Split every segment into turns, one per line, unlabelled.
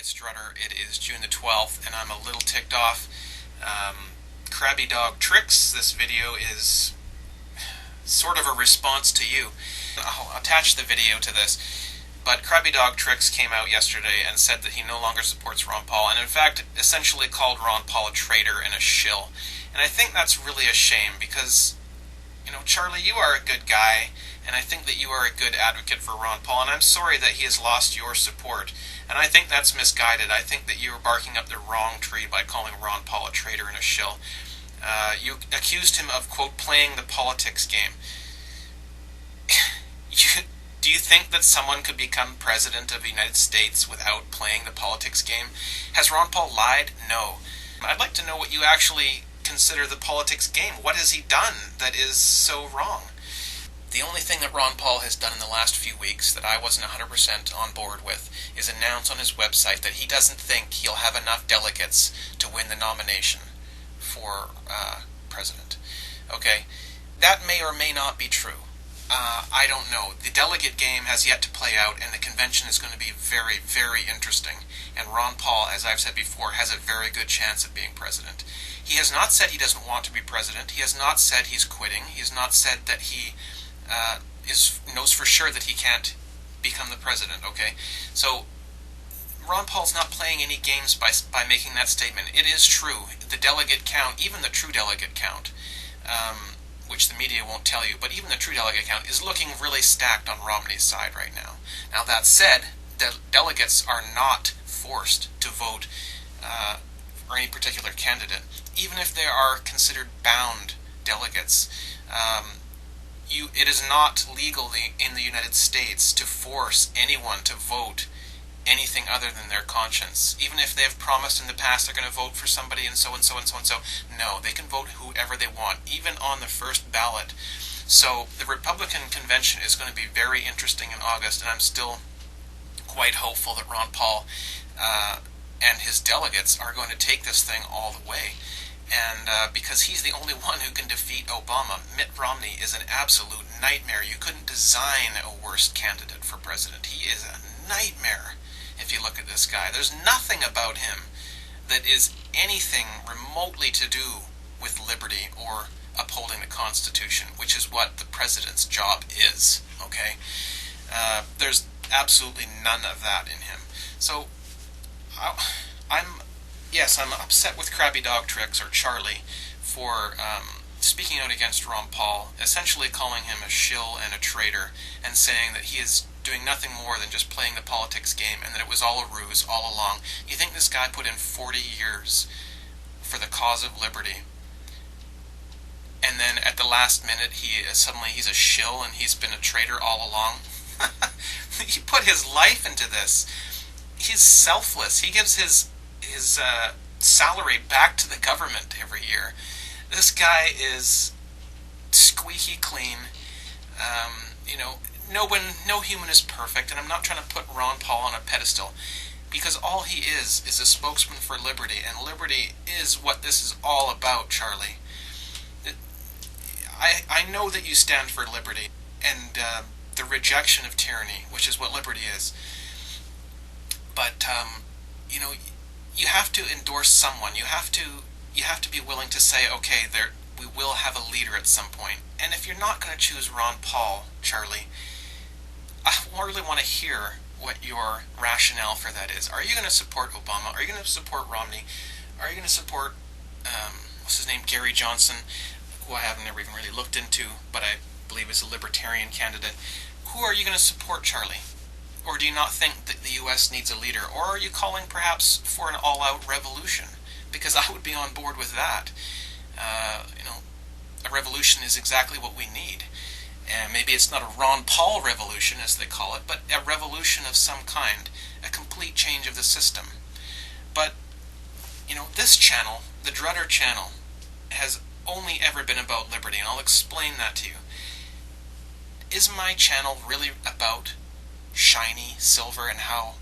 it's Strutter. It is June the 12th, and I'm a little ticked off. Crabbydogtrix, this video is sort of a response to you. I'll attach the video to this, but crabbydogtrix came out yesterday and said that he no longer supports Ron Paul, and in fact essentially called Ron Paul a traitor and a shill. And I think that's really a shame because, you know, Charlie, you are a good guy, and I think that you are a good advocate for Ron Paul, and I'm sorry that he has lost your support. And I think that's misguided. I think that you are barking up the wrong tree by calling Ron Paul a traitor and a shill. You accused him of, quote, playing the politics game. Do you think that someone could become president of the United States without playing the politics game? Has Ron Paul lied? No. I'd like to know what you actually consider the politics game. What has he done that is so wrong? The only thing that Ron Paul has done in the last few weeks that I wasn't 100% on board with is announce on his website that he doesn't think he'll have enough delegates to win the nomination for president. Okay, that may or may not be true. I don't know. The delegate game has yet to play out, and the convention is going to be very, very interesting. And Ron Paul, as I've said before, has a very good chance of being president. He has not said he doesn't want to be president. He has not said he's quitting. He has not said that he knows for sure that he can't become the president, okay? So Ron Paul's not playing any games by making that statement. It is true. The delegate count, even the true delegate count, which the media won't tell you, but even the true delegate count is looking really stacked on Romney's side right now. Now that said, the delegates are not forced to vote for any particular candidate. Even if they are considered bound delegates, it is not legal in the United States to force anyone to vote anything other than their conscience. Even if they have promised in the past they're going to vote for somebody and so and so and so and so. No, they can vote whoever they want, even on the first ballot. So the Republican convention is going to be very interesting in August, and I'm still quite hopeful that Ron Paul and his delegates are going to take this thing all the way. And because he's the only one who can defeat Obama. Mitt Romney is an absolute nightmare. You couldn't design a worse candidate for president. He is a nightmare if you look at this guy. There's nothing about him that is anything remotely to do with liberty or upholding the Constitution, which is what the president's job is, okay? There's absolutely none of that in him. So, I'm upset with crabbydogtrix, or Charlie, for speaking out against Ron Paul, essentially calling him a shill and a traitor, and saying that he is doing nothing more than just playing the politics game, and that it was all a ruse all along. You think this guy put in 40 years for the cause of liberty, and then at the last minute he's a shill and he's been a traitor all along? He put his life into this. He's selfless. He gives his salary back to the government every year. This guy is squeaky clean. No human is perfect, and I'm not trying to put Ron Paul on a pedestal, because all he is a spokesman for liberty, and liberty is what this is all about, Charlie. I know that you stand for liberty and the rejection of tyranny, which is what liberty is. But you have to endorse someone. You have to be willing to say, okay, we will have a leader at some point. And if you're not going to choose Ron Paul, Charlie, I really want to hear what your rationale for that is. Are you going to support Obama? Are you going to support Romney? Are you going to support Gary Johnson, who I haven't ever even really looked into, but I believe is a libertarian candidate? Who are you going to support, Charlie? Or do you not think that the U.S. needs a leader? Or are you calling perhaps for an all-out revolution? Because I would be on board with that. A revolution is exactly what we need. And maybe it's not a Ron Paul revolution, as they call it, but a revolution of some kind, a complete change of the system. But, this channel, the Drutter channel, has only ever been about liberty, and I'll explain that to you. Is my channel really about shiny silver and how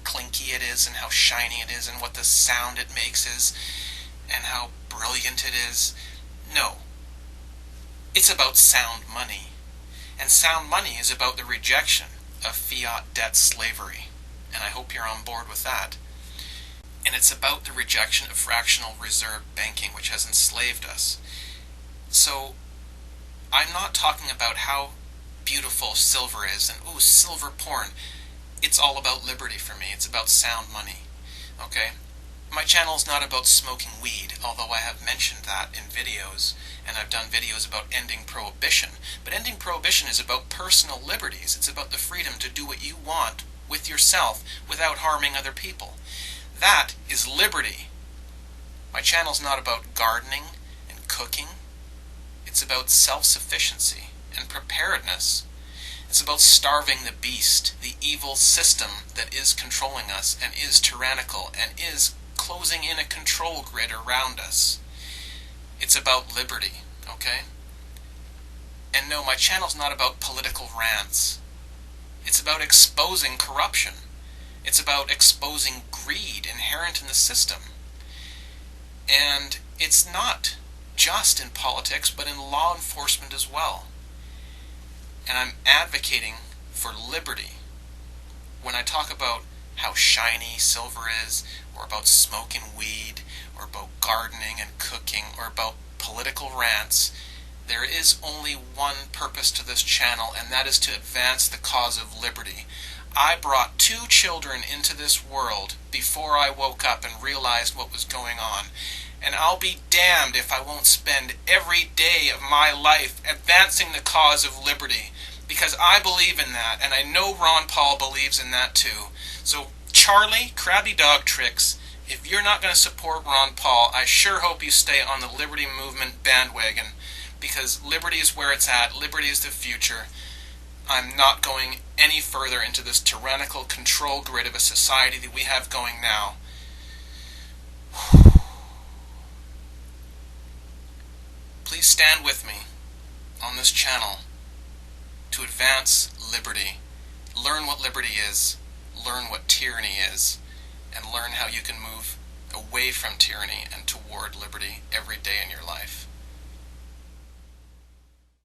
clinky it is and how shiny it is and what the sound it makes is and how brilliant it is? No. It's about sound money. And sound money is about the rejection of fiat debt slavery. And I hope you're on board with that. And it's about the rejection of fractional reserve banking, which has enslaved us. So, I'm not talking about how beautiful silver is and, ooh, silver porn. It's all about liberty for me. It's about sound money. Okay? My channel is not about smoking weed, although I have mentioned that in videos, and I've done videos about ending prohibition. But ending prohibition is about personal liberties. It's about the freedom to do what you want with yourself without harming other people. That is liberty. My channel's not about gardening and cooking. It's about self-sufficiency and preparedness. It's about starving the beast, the evil system that is controlling us and is tyrannical and is closing in a control grid around us. It's about liberty, okay? And no, my channel's not about political rants. It's about exposing corruption. It's about exposing greed inherent in the system. And it's not just in politics, but in law enforcement as well. And I'm advocating for liberty. When I talk about how shiny silver is, or about smoking weed, or about gardening and cooking, or about political rants, there is only one purpose to this channel, and that is to advance the cause of liberty. I brought 2 children into this world before I woke up and realized what was going on. And I'll be damned if I won't spend every day of my life advancing the cause of liberty, because I believe in that, and I know Ron Paul believes in that too. So, Charlie, crabbydogtrix, if you're not going to support Ron Paul, I sure hope you stay on the liberty movement bandwagon, because liberty is where it's at. Liberty is the future. I'm not going any further into this tyrannical control grid of a society that we have going now. Please stand with me on this channel to advance liberty. Learn what liberty is, learn what tyranny is, and learn how you can move away from tyranny and toward liberty every day in your life.